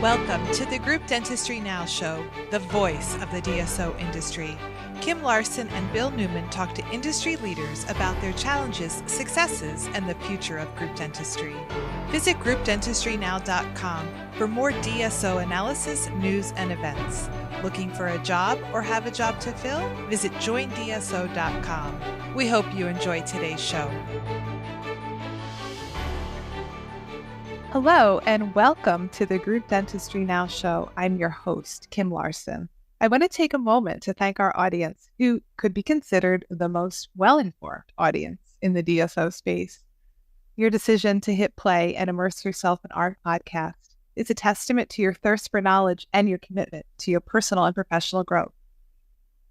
Welcome to the Group Dentistry Now show, the voice of the DSO industry. Kim Larson and Bill Newman talk to industry leaders about their challenges, successes, and the future of group dentistry. Visit groupdentistrynow.com for more DSO analysis, news, and events. Looking for a job or have a job to fill? Visit joindso.com. We hope you enjoy today's show. Hello, and welcome to the Group Dentistry Now show. I'm your host, Kim Larson. I want to take a moment to thank our audience, who could be considered the most well-informed audience in the DSO space. Your decision to hit play and immerse yourself in our podcast is a testament to your thirst for knowledge and your commitment to your personal and professional growth.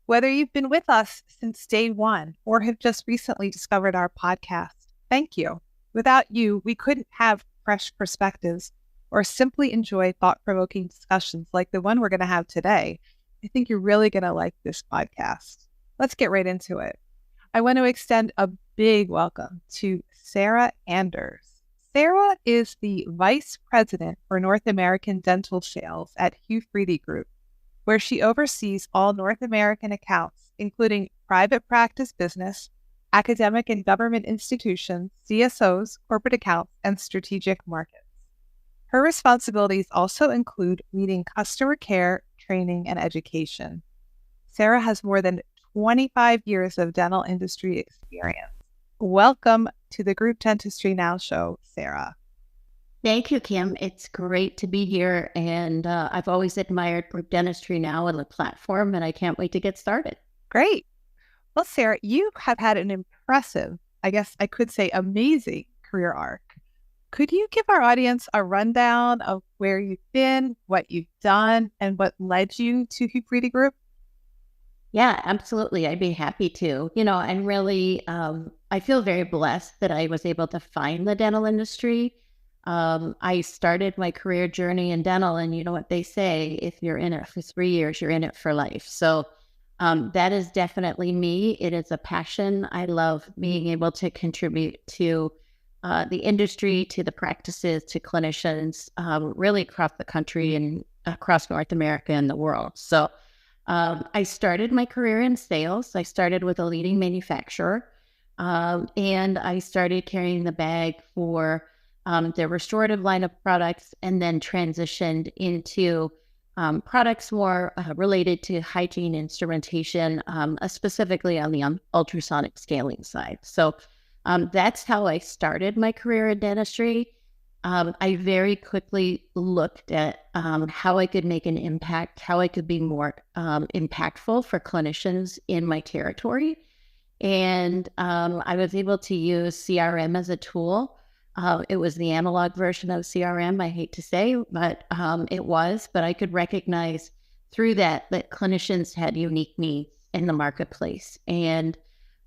Whether you've been with us since day one or have just recently discovered our podcast, thank you. Without you, we couldn't have fresh perspectives or simply enjoy thought-provoking discussions like the one we're going to have today. I think you're really going to like this podcast. Let's get right into it. I want to extend a big welcome to Sarah Anders. Sarah is the Vice President for North American Dental Sales at HuFriedyGroup, where she oversees all North American accounts, including private practice business, academic and government institutions, DSOs, corporate accounts, and strategic markets. Her responsibilities also include leading customer care, training, and education. Sarah has more than 25 years of dental industry experience. Welcome to the Group Dentistry Now show, Sarah. Thank you, Kim. It's great to be here, and I've always admired Group Dentistry Now and the platform, and I can't wait to get started. Great. Well, Sarah, you have had an impressive, I guess I could say amazing career arc. Could you give our audience a rundown of where you've been, what you've done, and what led you to HuFriedyGroup? Yeah, absolutely. I'd be happy to. And really, I feel very blessed that I was able to find the dental industry. I started my career journey in dental, and you know what they say, if you're in it for 3 years, you're in it for life. So that is definitely me. It is a passion. I love being able to contribute to the industry, to the practices, to clinicians, really across the country and across North America and the world. So I started my career in sales. I started with a leading manufacturer, and I started carrying the bag for their restorative line of products, and then transitioned into products more related to hygiene instrumentation, specifically on the ultrasonic scaling side. So that's how I started my career in dentistry. I very quickly looked at how I could make an impact, how I could be more impactful for clinicians in my territory. And I was able to use CRM as a tool. It was the analog version of CRM, I hate to say, but it was. But I could recognize through that clinicians had unique needs in the marketplace. And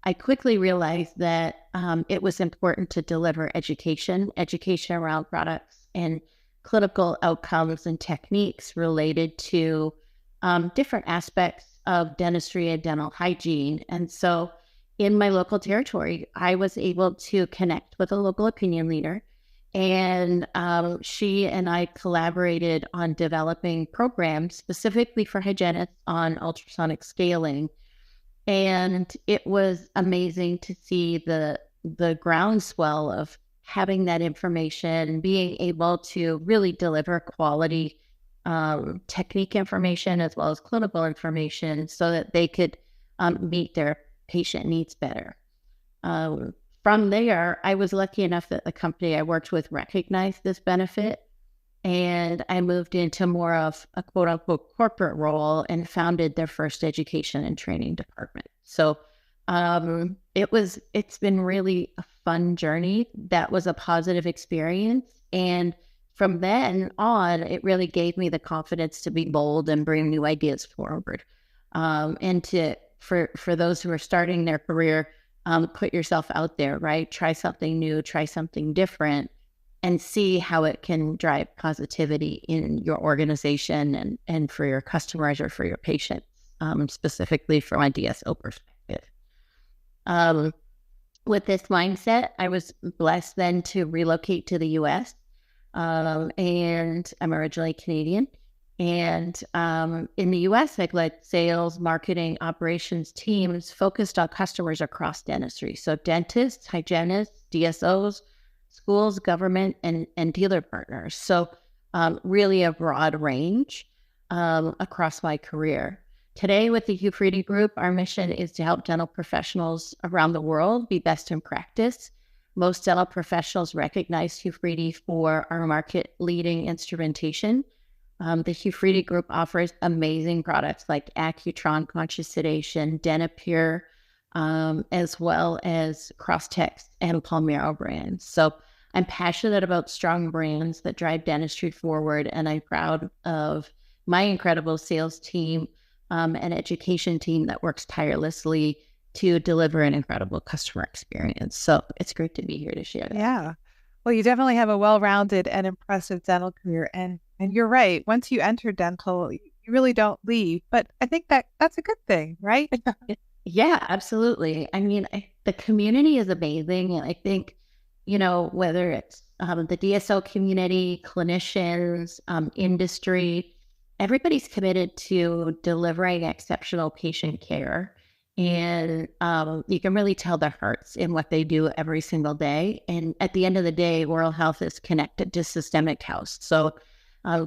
I quickly realized that it was important to deliver education around products and clinical outcomes and techniques related to different aspects of dentistry and dental hygiene. And so in my local territory, I was able to connect with a local opinion leader, and she and I collaborated on developing programs specifically for hygienists on ultrasonic scaling. And it was amazing to see the groundswell of having that information, being able to really deliver quality technique information as well as clinical information so that they could meet their patient needs better. From there, I was lucky enough that the company I worked with recognized this benefit, and I moved into more of a quote unquote corporate role and founded their first education and training department. So it's been really a fun journey. That was a positive experience. And from then on, it really gave me the confidence to be bold and bring new ideas forward. And for those who are starting their career, put yourself out there, right? Try something new, try something different, and see how it can drive positivity in your organization and for your customers or for your patients, specifically from a DSO perspective. With this mindset, I was blessed then to relocate to the U.S. and I'm originally Canadian. And in the US, I've led sales, marketing, operations teams focused on customers across dentistry. So dentists, hygienists, DSOs, schools, government, and dealer partners. So really a broad range across my career. Today with the HuFriedyGroup, our mission is to help dental professionals around the world be best in practice. Most dental professionals recognize HuFriedy for our market-leading instrumentation. The HuFriedyGroup offers amazing products like Accutron conscious sedation, Dentapure, as well as Crosstex and Palmero brands. So I'm passionate about strong brands that drive dentistry forward, and I'm proud of my incredible sales team and education team that works tirelessly to deliver an incredible customer experience. So it's great to be here to share that. Yeah. Well, you definitely have a well-rounded and impressive dental career. And you're right. Once you enter dental, you really don't leave. But I think that's a good thing, right? Yeah, absolutely. I mean, the community is amazing. And I think, whether it's the DSO community, clinicians, industry, everybody's committed to delivering exceptional patient care. And you can really tell their hearts in what they do every single day. And at the end of the day, oral health is connected to systemic health. So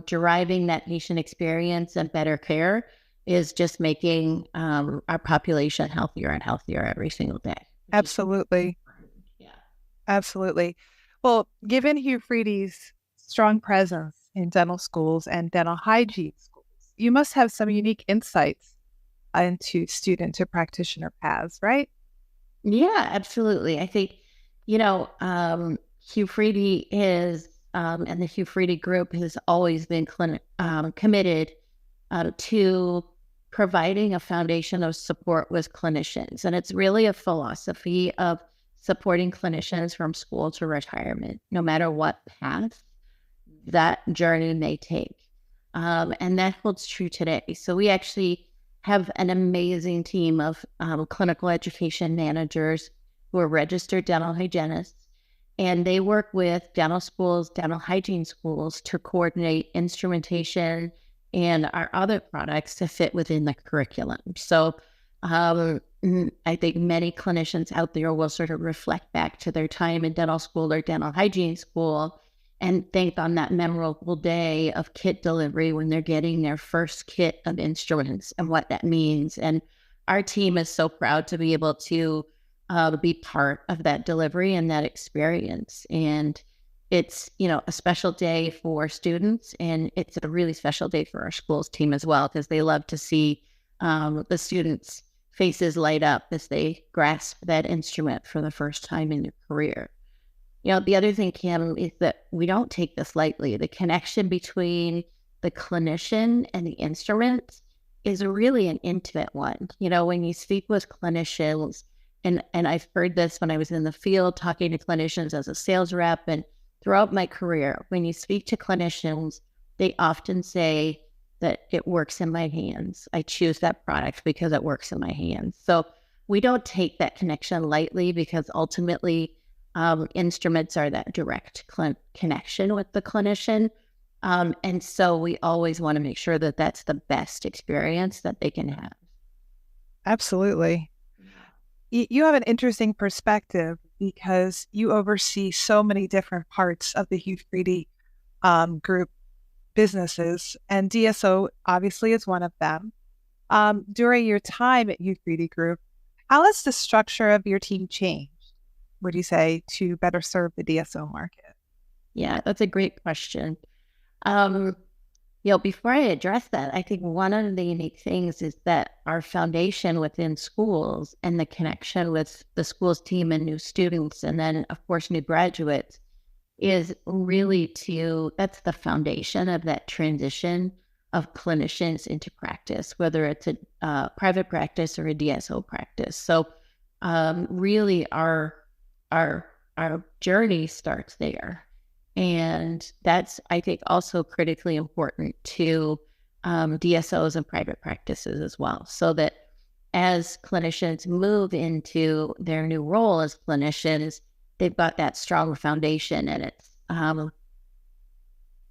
deriving that patient experience and better care is just making our population healthier and healthier every single day. Absolutely. Yeah. Absolutely. Well, given HuFriedy's strong presence in dental schools and dental hygiene schools, you must have some unique insights into student to practitioner paths, right? Yeah, absolutely. I think, HuFriedy is, and the HuFriedyGroup has always been committed to providing a foundation of support with clinicians. And it's really a philosophy of supporting clinicians from school to retirement, no matter what path that journey may take. And that holds true today. So we actually have an amazing team of clinical education managers who are registered dental hygienists, and they work with dental schools, dental hygiene schools to coordinate instrumentation and our other products to fit within the curriculum. So I think many clinicians out there will sort of reflect back to their time in dental school or dental hygiene school and think on that memorable day of kit delivery when they're getting their first kit of instruments and what that means. And our team is so proud to be able to be part of that delivery and that experience. And it's, a special day for students, and it's a really special day for our schools team as well, because they love to see the students' faces light up as they grasp that instrument for the first time in their career. The other thing, Kim, is that we don't take this lightly. The connection between the clinician and the instrument is really an intimate one. When you speak with clinicians, and I've heard this when I was in the field talking to clinicians as a sales rep and throughout my career, when you speak to clinicians, they often say that it works in my hands. I choose that product because it works in my hands. So we don't take that connection lightly, because ultimately, instruments are that direct connection with the clinician. And so we always want to make sure that that's the best experience that they can have. Absolutely. You have an interesting perspective because you oversee so many different parts of the HuFriedy group businesses, and DSO obviously is one of them. During your time at HuFriedyGroup, how has the structure of your team changed, would you say, to better serve the DSO market? Yeah, that's a great question. Before I address that, I think one of the unique things is that our foundation within schools and the connection with the schools team and new students, and then of course new graduates, is really that's the foundation of that transition of clinicians into practice, whether it's a private practice or a DSO practice. So really our journey starts there. And that's, I think, also critically important to DSOs and private practices as well, so that as clinicians move into their new role as clinicians, they've got that strong foundation, and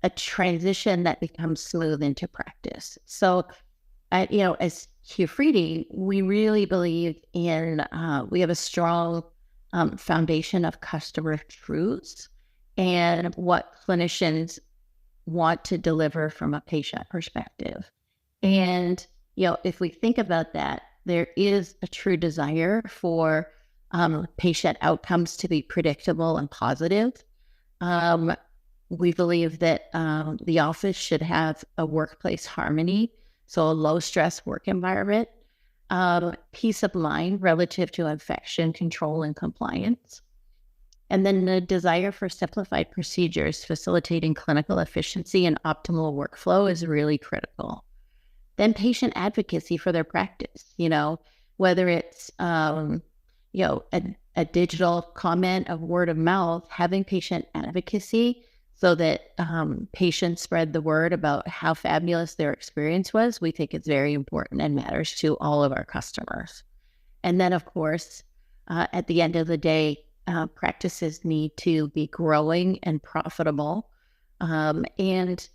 a transition that becomes smooth into practice. So, as HuFreedy, we really believe in, we have a strong foundation of customer truths and what clinicians want to deliver from a patient perspective. And, if we think about that, there is a true desire for patient outcomes to be predictable and positive. We believe that the office should have a workplace harmony, so a low stress work environment, peace of mind relative to infection control and compliance, and then the desire for simplified procedures facilitating clinical efficiency and optimal workflow is really critical. Then patient advocacy for their practice, whether it's, a digital comment of word of mouth, having patient advocacy so that patients spread the word about how fabulous their experience was, we think it's very important and matters to all of our customers. And then, of course, at the end of the day, practices need to be growing and profitable. And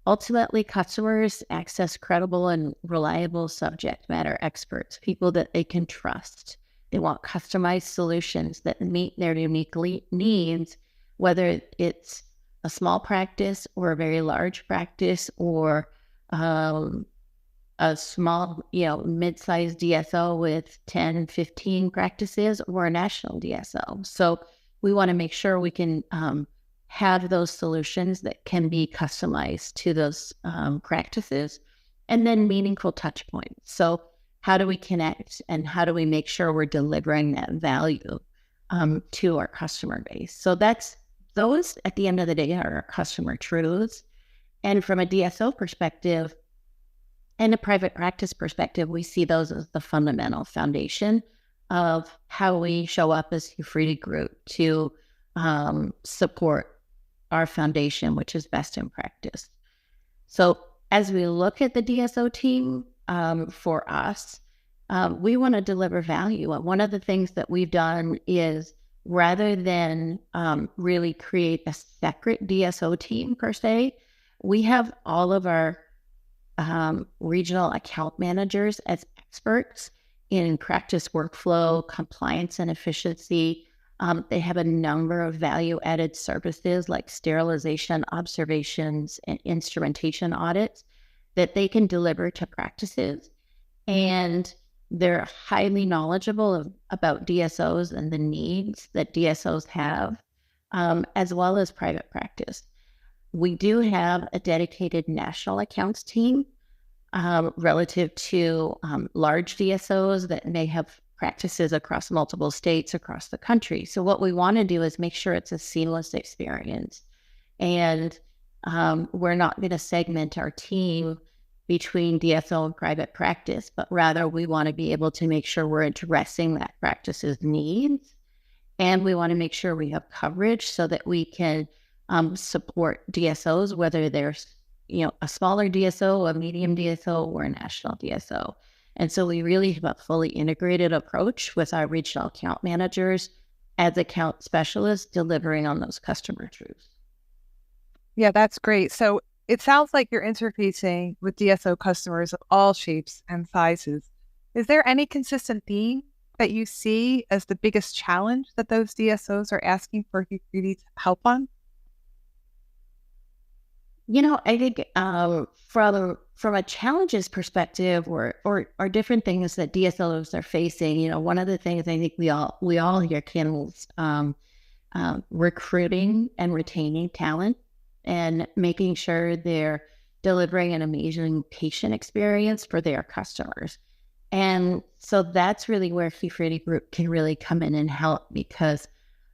ultimately, customers access credible and reliable subject matter experts, people that they can trust. They want customized solutions that meet their unique needs, whether it's a small practice or a very large practice or a small, mid-sized DSO with 10, 15 practices or a national DSO. So we want to make sure we can have those solutions that can be customized to those practices, and then meaningful touch points. So how do we connect and how do we make sure we're delivering that value to our customer base? So those at the end of the day are our customer truths. And from a DSO perspective and a private practice perspective, we see those as the fundamental foundation of how we show up as HuFriedyGroup to support our foundation, which is best in practice. So as we look at the DSO team, for us, we want to deliver value. And one of the things that we've done is rather than really create a separate DSO team per se, we have all of our regional account managers as experts in practice workflow, compliance, and efficiency. They have a number of value-added services like sterilization, observations, and instrumentation audits that they can deliver to practices. And they're highly knowledgeable about DSOs and the needs that DSOs have, as well as private practice. We do have a dedicated national accounts team relative to large DSOs that may have practices across multiple states across the country. So what we want to do is make sure it's a seamless experience. And we're not going to segment our team between DSO and private practice, but rather we want to be able to make sure we're addressing that practice's needs. And we want to make sure we have coverage so that we can support DSOs, whether they're, a smaller DSO, a medium DSO, or a national DSO. And so we really have a fully integrated approach with our regional account managers as account specialists delivering on those customer truths. Yeah, that's great. So it sounds like you're interfacing with DSO customers of all shapes and sizes. Is there any consistent theme that you see as the biggest challenge that those DSOs are asking for HuFreedy to help on? I think from a challenges perspective or different things that DSOs are facing, one of the things I think we all hear, Kim, is recruiting and retaining talent and making sure they're delivering an amazing patient experience for their customers. And so that's really where HuFriedyGroup can really come in and help because,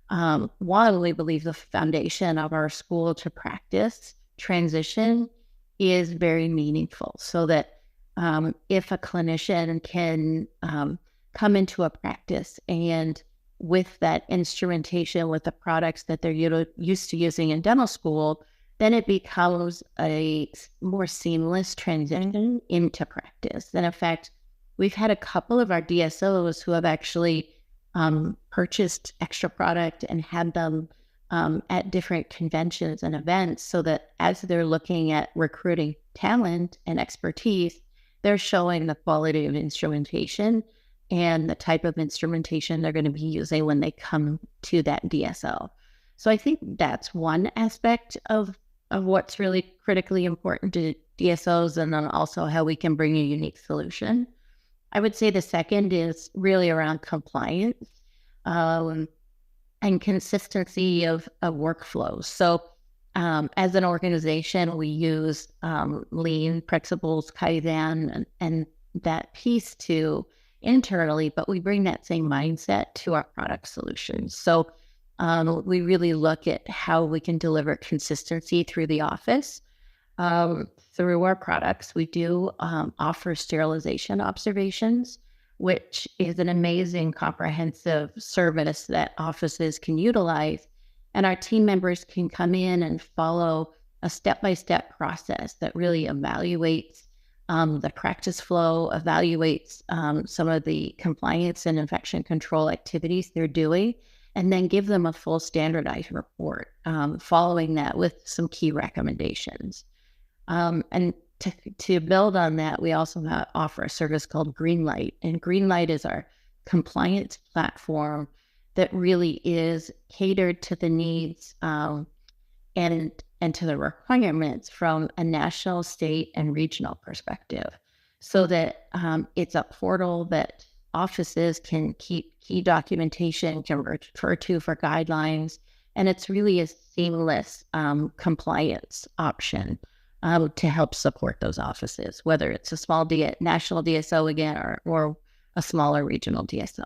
one, we believe the foundation of our school to practice transition is very meaningful so that if a clinician can come into a practice and with that instrumentation, with the products that they're used to using in dental school, then it becomes a more seamless transition into practice. And in fact, we've had a couple of our DSOs who have actually purchased extra product and had them at different conventions and events so that as they're looking at recruiting talent and expertise, they're showing the quality of instrumentation and the type of instrumentation they're going to be using when they come to that DSO. So I think that's one aspect of what's really critically important to DSOs, and then also how we can bring a unique solution. I would say the second is really around compliance. And consistency of workflows. So as an organization, we use lean principles, Kaizen, and that piece to internally, but we bring that same mindset to our product solutions. So we really look at how we can deliver consistency through the office. Through our products, we do offer sterilization observations, which is an amazing comprehensive service that offices can utilize. And our team members can come in and follow a step-by-step process that really evaluates the practice flow, evaluates some of the compliance and infection control activities they're doing, and then give them a full standardized report following that with some key recommendations. And to build on that, we also offer a service called Greenlight. And Greenlight is our compliance platform that really is catered to the needs and to the requirements from a national, state, and regional perspective. So that it's a portal that offices can keep key documentation, can refer to for guidelines, and it's really a seamless compliance option to help support those offices, whether it's a small national DSO again, or a smaller regional DSO.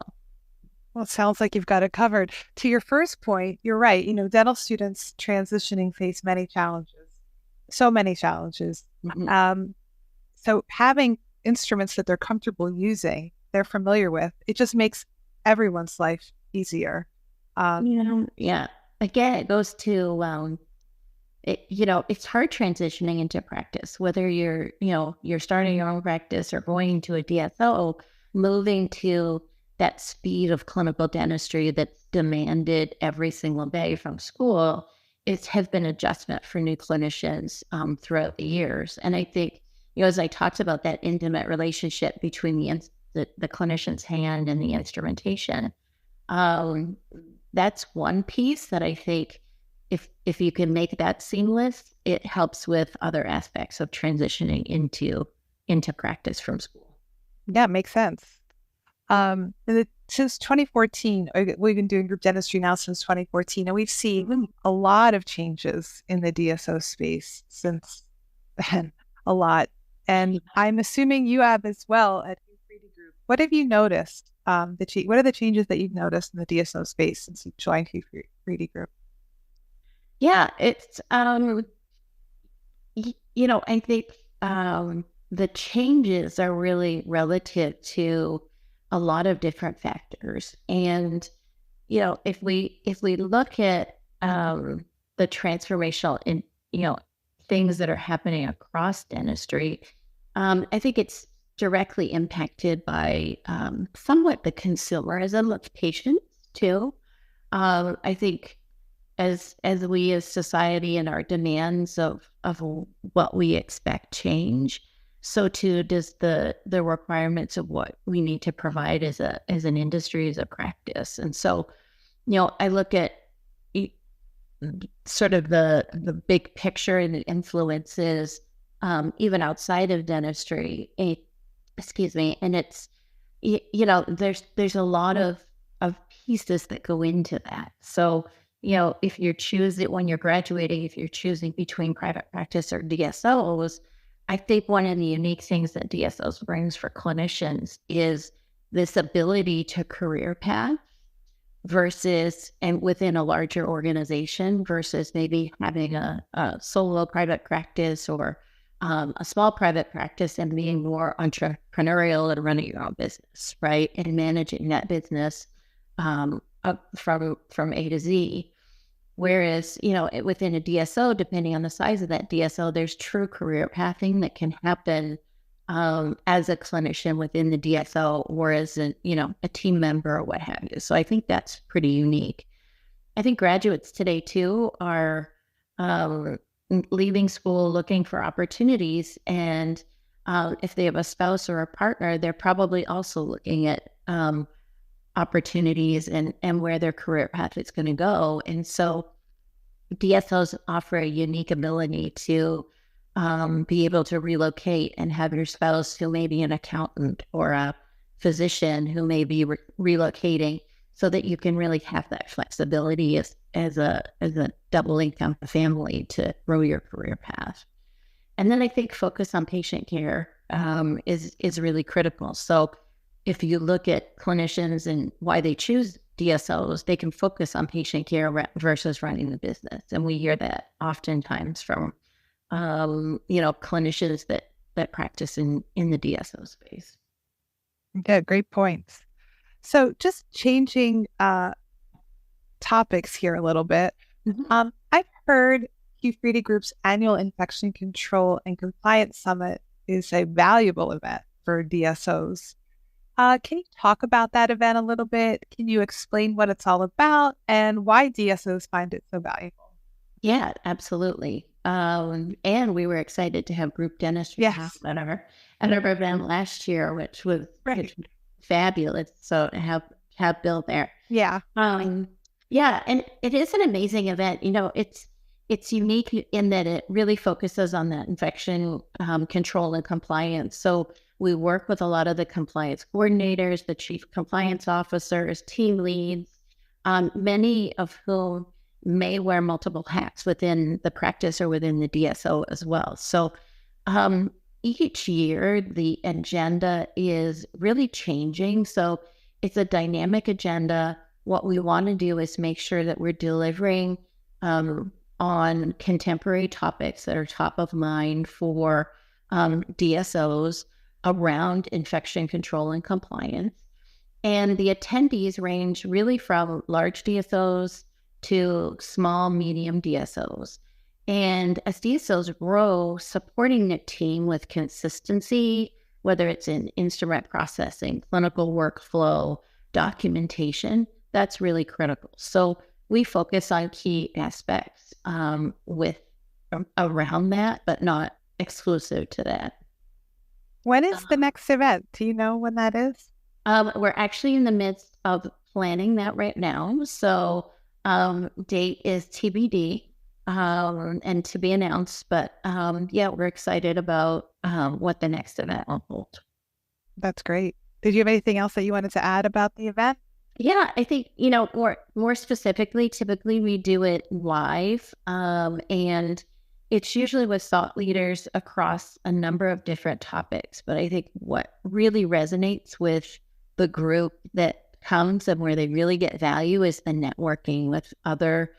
Well, it sounds like you've got it covered. To your first point, you're right. Dental students transitioning face many challenges, so many challenges. Mm-hmm. So having instruments that they're comfortable using, they're familiar with, it just makes everyone's life easier. Yeah. Again, it goes to it's hard transitioning into practice, whether you're starting your own practice or going into a DSO, moving to that speed of clinical dentistry that's demanded every single day from school. It has been adjustment for new clinicians throughout the years. And I think, as I talked about that intimate relationship between the clinician's hand and the instrumentation, that's one piece that I think if you can make that seamless, it helps with other aspects of transitioning into practice from school. Yeah, it makes sense. Since 2014, we've been doing group dentistry now since 2014, and we've seen a lot of changes in the DSO space since then, a lot. And I'm assuming you have as well at HuFriedyGroup. What have you noticed? What are the changes that you've noticed in the DSO space since you joined HuFriedyGroup? Yeah, it's, I think the changes are really relative to a lot of different factors. And, if we look at the transformational things that are happening across dentistry, I think it's directly impacted by somewhat the consumerism of patients too. I think as we as society and our demands of what we expect change, so too does the requirements of what we need to provide as an industry, as a practice. And so, I look at sort of the big picture and the influences even outside of dentistry. And it's there's a lot of pieces that go into that. So, if you're choosing when you're graduating, if you're choosing between private practice or DSOs, I think one of the unique things that DSOs brings for clinicians is this ability to career path and within a larger organization versus maybe having a solo private practice or a small private practice and being more entrepreneurial and running your own business, right? And managing that business up from A to Z. Whereas, within a DSO, depending on the size of that DSO, there's true career pathing that can happen as a clinician within the DSO or as a team member or what have you. So I think that's pretty unique. I think graduates today too are leaving school looking for opportunities. And if they have a spouse or a partner, they're probably also looking at opportunities and where their career path is going to go. And so DSOs offer a unique ability to be able to relocate and have your spouse, who may be an accountant or a physician, who may be relocating, so that you can really have that flexibility as a double income family to grow your career path. And then I think focus on patient care is really critical. So if you look at clinicians and why they choose DSOs, they can focus on patient care versus running the business. And we hear that oftentimes from, clinicians that practice in the DSO space. Yeah, great points. So just changing topics here a little bit. Mm-hmm. I've heard HuFriedyGroup's annual Infection Control and Compliance Summit is a valuable event for DSOs. Can you talk about that event a little bit? Can you explain what it's all about and why DSOs find it so valuable? Yeah, absolutely. And we were excited to have Group Dentistry Now at our event last year, which was fabulous. So to have Bill there. Yeah. Yeah, and it is an amazing event. It's unique in that it really focuses on that infection control and compliance. So we work with a lot of the compliance coordinators, the chief compliance officers, team leads, many of whom may wear multiple hats within the practice or within the DSO as well. So each year, the agenda is really changing. So it's a dynamic agenda. What we want to do is make sure that we're delivering on contemporary topics that are top of mind for DSOs around infection control and compliance. And the attendees range really from large DSOs to small, medium DSOs. And as DSOs grow, supporting the team with consistency, whether it's in instrument processing, clinical workflow, documentation, that's really critical. So we focus on key aspects around that, but not exclusive to that. When is the next event? Do you know when that is? We're actually in the midst of planning that right now. So date is TBD and to be announced. But we're excited about what the next event will hold. That's great. Did you have anything else that you wanted to add about the event? Yeah, I think, more specifically, typically we do it live, and it's usually with thought leaders across a number of different topics. But I think what really resonates with the group that comes and where they really get value is the networking with other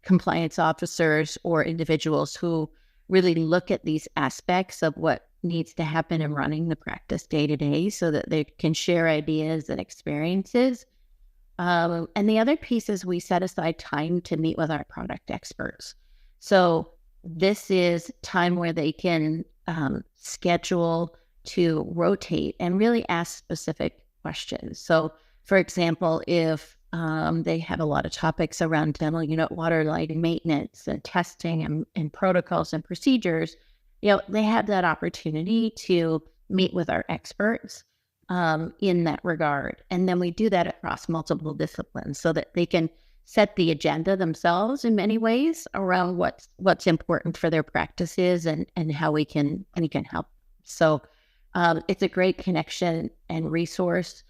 compliance officers or individuals who really look at these aspects of what needs to happen in running the practice day to day, so that they can share ideas and experiences. And the other piece is we set aside time to meet with our product experts. So this is time where they can schedule to rotate and really ask specific questions. So, for example, if they have a lot of topics around dental unit water line maintenance and testing and protocols and procedures, they have that opportunity to meet with our experts in that regard. And then we do that across multiple disciplines so that they can set the agenda themselves in many ways around what's important for their practices and how we can help. So it's a great connection and resource.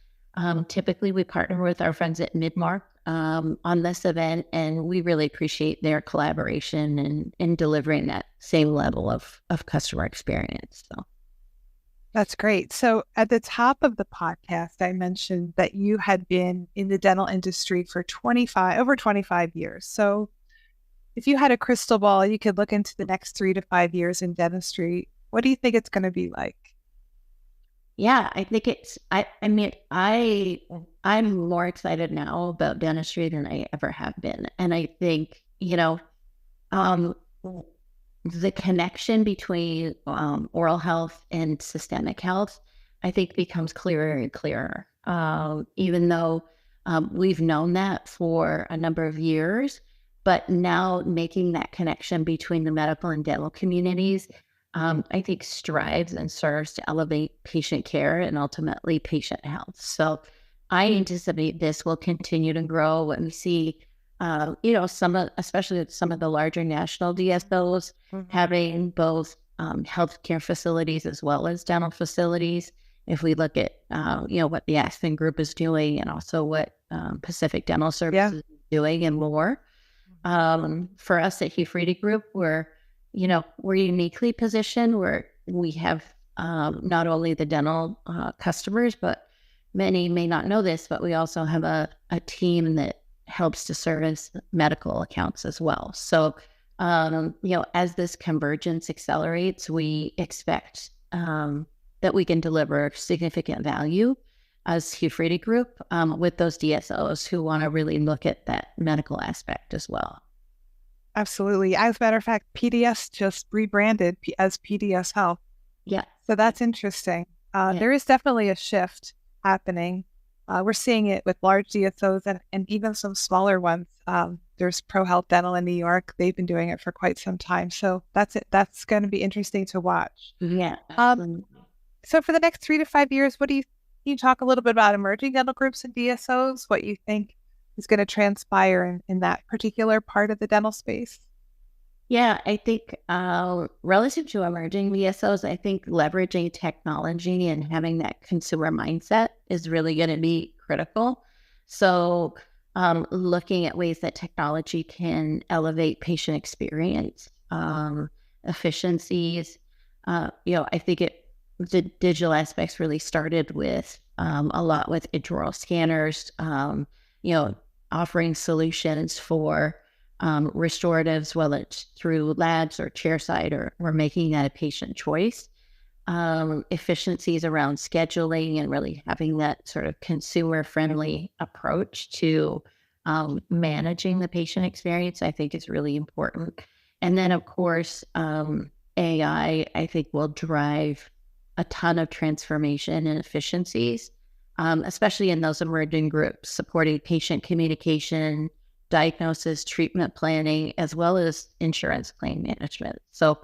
Typically, we partner with our friends at Midmark on this event, and we really appreciate their collaboration in delivering that same level of customer experience. So that's great. So at the top of the podcast, I mentioned that you had been in the dental industry for over 25 years. So if you had a crystal ball, you could look into the next 3 to 5 years in dentistry. What do you think it's going to be like? Yeah, I think I'm more excited now about dentistry than I ever have been. And I think, the connection between oral health and systemic health, I think, becomes clearer and clearer. Even though We've known that for a number of years, but now making that connection between the medical and dental communities, I think strives and serves to elevate patient care and ultimately patient health. So I anticipate this will continue to grow when we see, especially some of the larger national DSOs having both healthcare facilities as well as dental facilities. If we look at, what the Aspen Group is doing and also what Pacific Dental Services is doing and more. For us at HuFriedyGroup, we're uniquely positioned where we have not only the dental customers, but many may not know this, but we also have a team that helps to service medical accounts as well. So, as this convergence accelerates, we expect that we can deliver significant value as HuFriedyGroup with those DSOs who want to really look at that medical aspect as well. Absolutely. As a matter of fact, PDS just rebranded as PDS Health. Yeah. So that's interesting. There is definitely a shift happening. We're seeing it with large DSOs and even some smaller ones. There's Pro Health Dental in New York. They've been doing it for quite some time. So that's it. That's going to be interesting to watch. Yeah. So for the next 3 to 5 years, can you talk a little bit about emerging dental groups and DSOs, what you think is going to transpire in that particular part of the dental space? Yeah, I think relative to emerging DSOs, I think leveraging technology and having that consumer mindset is really going to be critical. So looking at ways that technology can elevate patient experience, efficiencies. I think the digital aspects really started with a lot with intraoral scanners, offering solutions for restoratives, whether it's through labs or chairside, or we're making that a patient choice. Efficiencies around scheduling and really having that sort of consumer-friendly approach to managing the patient experience, I think is really important. And then, of course, AI, I think, will drive a ton of transformation and efficiencies, especially in those emerging groups, supporting patient communication, diagnosis, treatment planning, as well as insurance claim management. So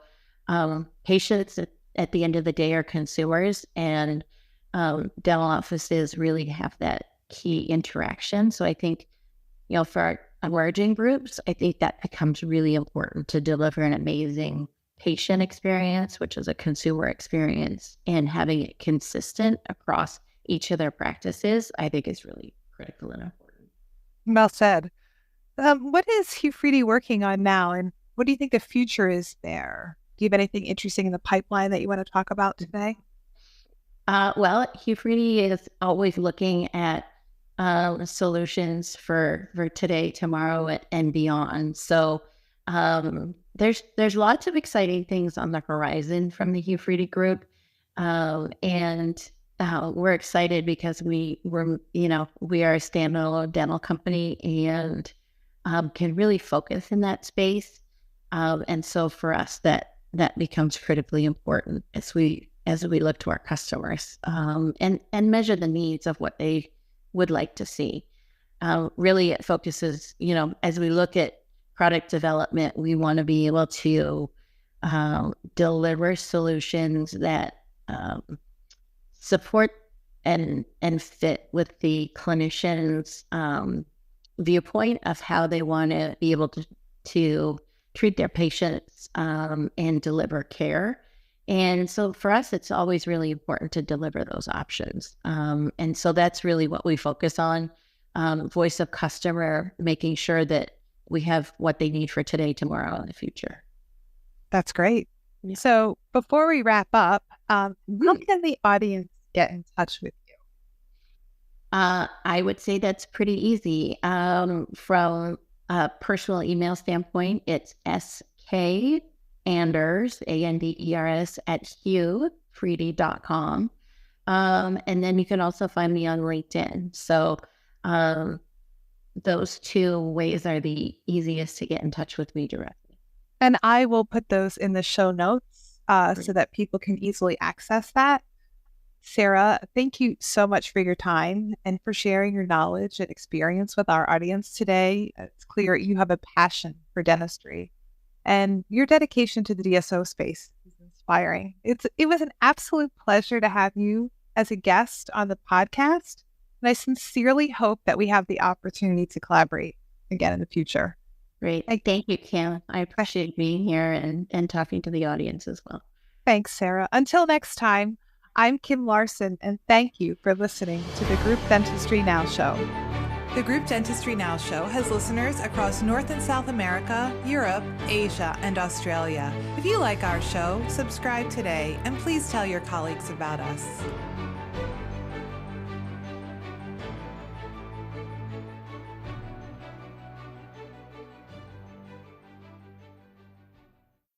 patients at the end of the day are consumers, and dental offices really have that key interaction. So I think, for our emerging groups, I think that becomes really important to deliver an amazing patient experience, which is a consumer experience, and having it consistent across each of their practices, I think is really critical and important. Well said. What is HuFreedy working on now, and what do you think the future is there? Do you have anything interesting in the pipeline that you want to talk about today? Well, HuFreedy is always looking at solutions for today, tomorrow, and beyond. So there's lots of exciting things on the horizon from the HuFreedy Group, and we're excited because we are a standalone dental company and can really focus in that space. And so for us, that becomes critically important as we look to our customers and measure the needs of what they would like to see. Really, it focuses, as we look at product development, we want to be able to deliver solutions that support and fit with the clinician's viewpoint of how they want to be able to treat their patients and deliver care. And so for us, it's always really important to deliver those options. And so that's really what we focus on, voice of customer, making sure that we have what they need for today, tomorrow, and the future. That's great. Yeah. So before we wrap up, how can the audience get in touch with you? I would say that's pretty easy. From a personal email standpoint, it's skanders, ANDERS, at HuFreedy.com. And then you can also find me on LinkedIn. So those two ways are the easiest to get in touch with me directly. And I will put those in the show notes so that people can easily access that. Sarah, thank you so much for your time and for sharing your knowledge and experience with our audience today. It's clear you have a passion for dentistry, and your dedication to the DSO space is inspiring. It was an absolute pleasure to have you as a guest on the podcast, and I sincerely hope that we have the opportunity to collaborate again in the future. Great. Thank you, Kim. I appreciate being here and talking to the audience as well. Thanks, Sarah. Until next time, I'm Kim Larson, and thank you for listening to the Group Dentistry Now show. The Group Dentistry Now show has listeners across North and South America, Europe, Asia, and Australia. If you like our show, subscribe today, and please tell your colleagues about us.